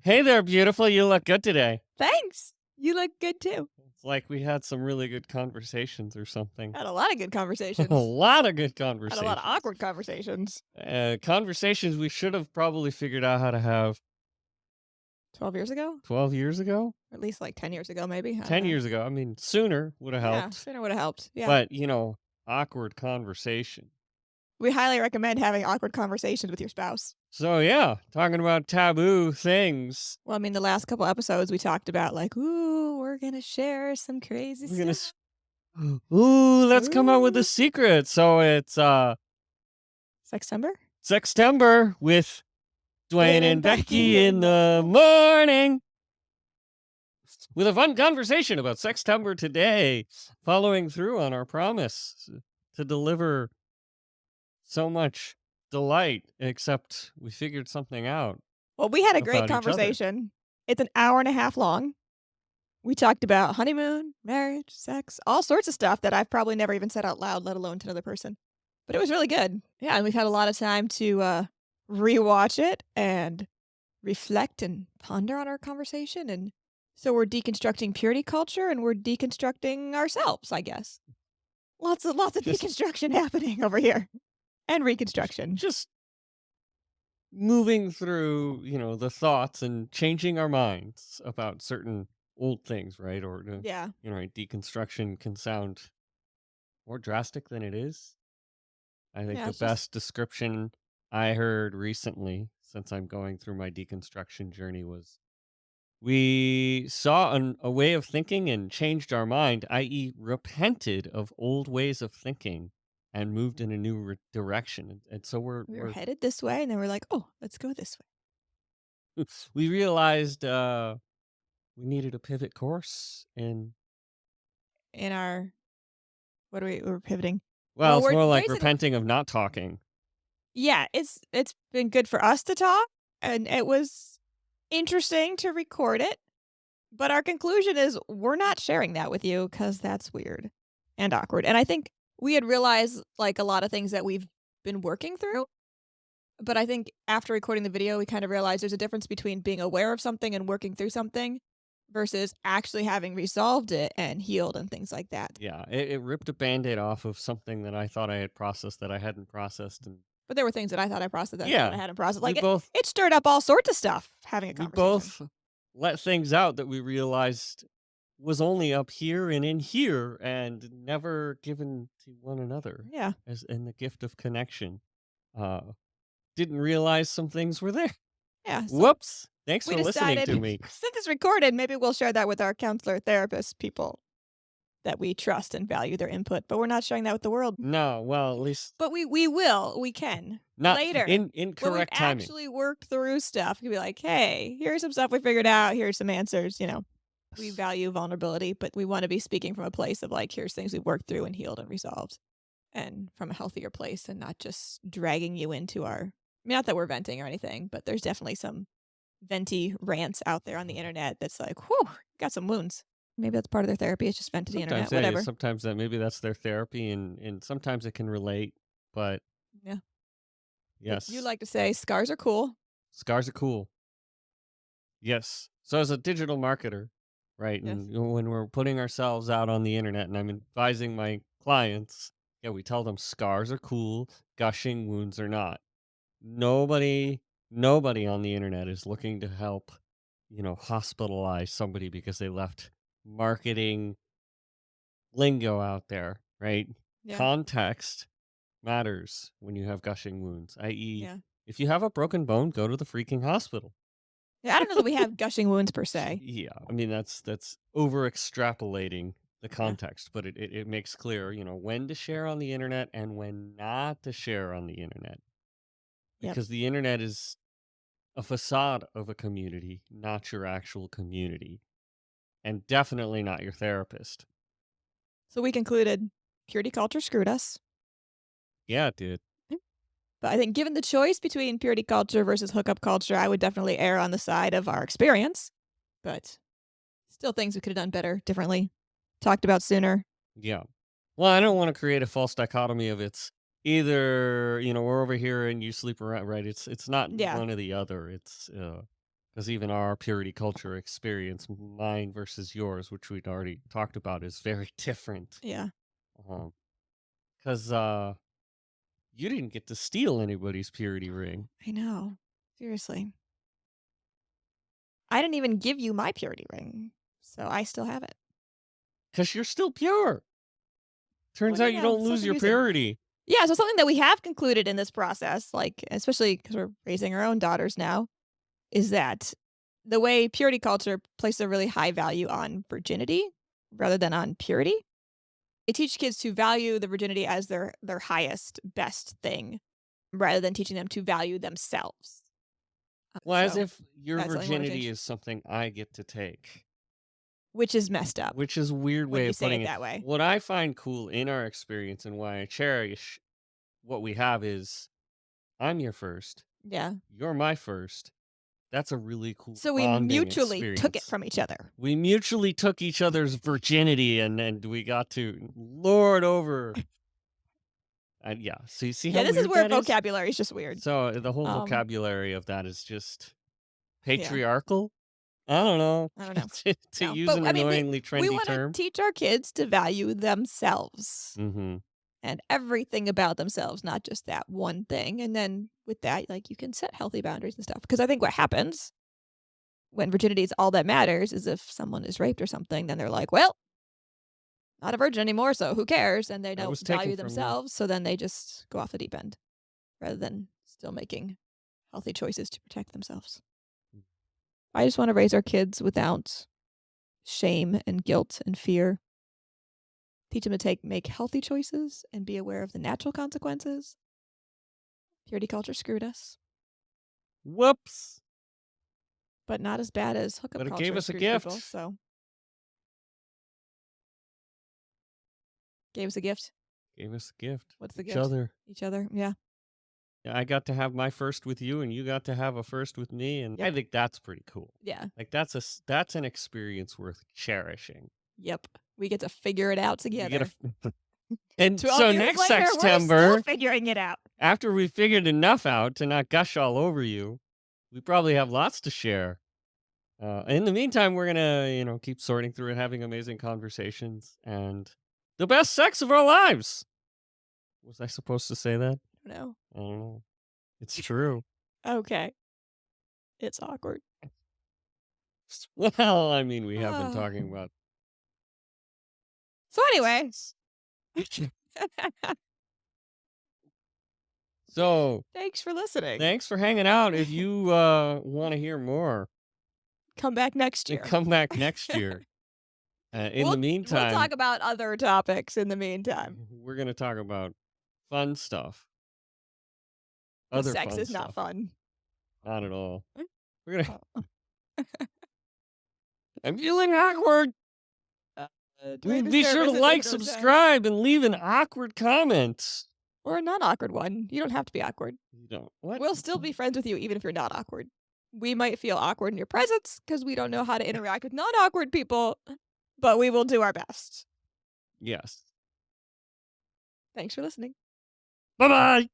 Hey there, beautiful. You look good today. Thanks. You look good too. It's like we had some really good conversations or something. Had a lot of good A conversations. lot of good Had a lot of conversations. awkward conversations. Conversations we should have probably figured out how to have 12 years ago? 12 years ago, Or at least like 10 years ago, maybe. I don't 10 know. years ago. I mean, sooner would have Yeah, helped, sooner would have helped. Yeah. but, awkward conversation. We highly recommend having awkward conversations with your spouse. So, yeah, talking about taboo things. Well, I mean, the last couple episodes we talked about, like, ooh, we're going to share some crazy We're going to, stuff. ooh, let's come out with a Ooh. secret. So it's Sextember? Sextember with Dwayne Dwayne and and Becky Becky in in the the morning. morning. With a fun conversation about Sextember today, following through on our promise to deliver so much delight, except we figured something out Well, we had a great about each other. conversation. It's an hour and a half long. We talked about honeymoon, marriage, sex, all sorts of stuff that I've probably never even said out loud, let alone to another person. But it was really good. Yeah, and we've had a lot of time to rewatch it and reflect and ponder on our conversation. And so we're deconstructing purity culture and we're deconstructing ourselves, I guess. Lots of Just, deconstruction happening over here and reconstruction. just moving through, the thoughts and changing our minds about certain old things, right? Or, Yeah. deconstruction can sound more drastic than it is. I think Yeah, the it's just best description I heard recently, since I'm going through my deconstruction journey, was we saw a way of thinking and changed our mind, i.e., repented of old ways of thinking and moved in a new direction. And so we were headed this way and then we're like, oh, let's go this way. we realized we needed a pivot course. And In our we're pivoting. well, Well, it's we're more like basically repenting of not talking. yeah, it's been good for us to talk, and it was interesting to record it, but our conclusion is we're not sharing that with you because that's weird and awkward, and I think we had realized, like, a lot of things that we've been working through, but I think after recording the video, we kind of realized there's a difference between being aware of something and working through something versus actually having resolved it and healed and things like that. Yeah, it ripped a band-aid off of something that I thought I had processed that I hadn't processed. And But there were things that I thought I processed that I thought I yeah, hadn't processed, we like, both it stirred up all sorts of stuff having a we conversation. both let things out that we realized was only up here and in here and never given to one another Yeah. as in the gift of connection. Uh didn't realize some things were there. Yeah, so Whoops. Thanks we for listening decided to me. since it's recorded, maybe we'll share that with our counselor, therapist people that we trust and value their input, but we're not sharing that with the world. No, well, at least But we can not later in when we've correct timing. actually worked through stuff. We can be like, "Hey, here's some stuff we figured out. Here's some answers." We value vulnerability, but we want to be speaking from a place of like, here's things we've worked through and healed and resolved, and from a healthier place, and not just dragging you into our. Not that we're venting or anything, but there's definitely some venti rants out there on the internet that's like, whew, got some wounds. Maybe that's part of their therapy. It's just vent to the Sometimes internet, that is. whatever. Sometimes that maybe that's their therapy, and sometimes it can relate. But Yeah. But you yes, like to say scars are cool. scars are cool. Yes. So as a digital marketer, right, Yes. and when we're putting ourselves out on the internet and I'm advising my clients, yeah, we tell them scars are cool, gushing wounds are not. Nobody nobody on the internet is looking to help, hospitalize somebody because they left marketing lingo out there, right? Yeah. Context matters when you have gushing wounds, i.e., Yeah. if you have a broken bone, go to the freaking hospital. Yeah. I don't know that we have gushing wounds per se. Yeah, I mean that's over extrapolating the Yeah. context, but it makes clear, when to share on the internet and when not to share on the internet. Yep. Because the internet is a facade of a community, not your actual community, and definitely not your therapist. So we concluded purity culture screwed us. Yeah, dude. Mm. But I think given the choice between purity culture versus hookup culture, I would definitely err on the side of our experience. But still things we could have done better, differently, talked about sooner. Yeah. Well, I don't want to create a false dichotomy of it's either, we're over here and you sleep around, right? It's not Yeah. one or the other. because even our purity culture experience, mine versus yours, which we'd already talked about, is very different. Yeah, Because you didn't get to steal anybody's purity ring. I know. Seriously. I didn't even give you my purity ring, so I still have it. Because you're still pure. Well, Turns you out you know, don't so lose your confusing. purity. Yeah, so something that we have concluded in this process, like, especially because 'cause we're raising our own daughters now, is that the way purity culture places a really high value on virginity rather than on purity. They teach kids to value the virginity as their highest, best thing rather than teaching them to value themselves. Well, as So if your that's something we wanna virginity change, is something I get to take, which is messed up which is a weird when way you of say putting it it. that way. What I find cool in our experience and why I cherish what we have is I'm your first, Yeah. you're my first. That's a really cool So we bonding mutually took it experience. from each other. We mutually took each other's virginity and we got to lord over. And yeah, so you see Yeah, how this is weird where that is? vocabulary is just weird. So the whole Um, vocabulary of that is just yeah. patriarchal. I don't know. I don't know. To No, use but an I mean, annoyingly we trendy wanna term. teach our kids to value themselves Mm-hmm. and everything about themselves, not just that one thing, and then with that, like, you can set healthy boundaries and stuff, because I think what happens when virginity is all that matters is if someone is raped or something, then they're like, "Well, not a virgin anymore, so who cares?" And they That don't was taken value from me. themselves, so then they just go off the deep end rather than still making healthy choices to protect themselves. I just wanna raise our kids without shame and guilt and fear. Teach them to make healthy choices and be aware of the natural consequences. Purity culture screwed us, Whoops. but not as bad as hookup But it gave culture us a screws people, gift. so gave us a gift. Gave us a gift. What's the Each gift? other. Each other, yeah. Yeah, I got to have my first with you, and you got to have a first with me, and I Yep. think that's pretty cool. Yeah. Like that's an experience worth cherishing. Yep. We get to figure it out We get a together. and 12 so years next later, we're still Sextember, figuring it out. after we figured enough out to not gush all over you, we probably have lots to share. In the meantime, we're gonna, keep sorting through it, having amazing conversations, and the best sex of our lives. Was I supposed to say that? No. I don't know. It's true. Okay. It's awkward. Well, I mean, we have been Ah. talking about. So anyway, So, thanks for listening. thanks for hanging out. If you want to hear more, Come back next then year. come back next year. In We'll the we'll talk meantime, about other topics in the meantime. we're gonna talk about fun stuff, 'Cause other sex fun is not stuff. fun. Not at all. We're gonna. Oh. I'm feeling awkward. Do I Be sure to understand like, reciprocal time? subscribe, and leave an awkward comment. Or a non-awkward one. You don't have to be awkward. You don't what? We'll still be friends with you even if you're not awkward. We might feel awkward in your presence because we don't know how to interact with non-awkward people, but we will do our best. Yes. Thanks for listening. Bye bye.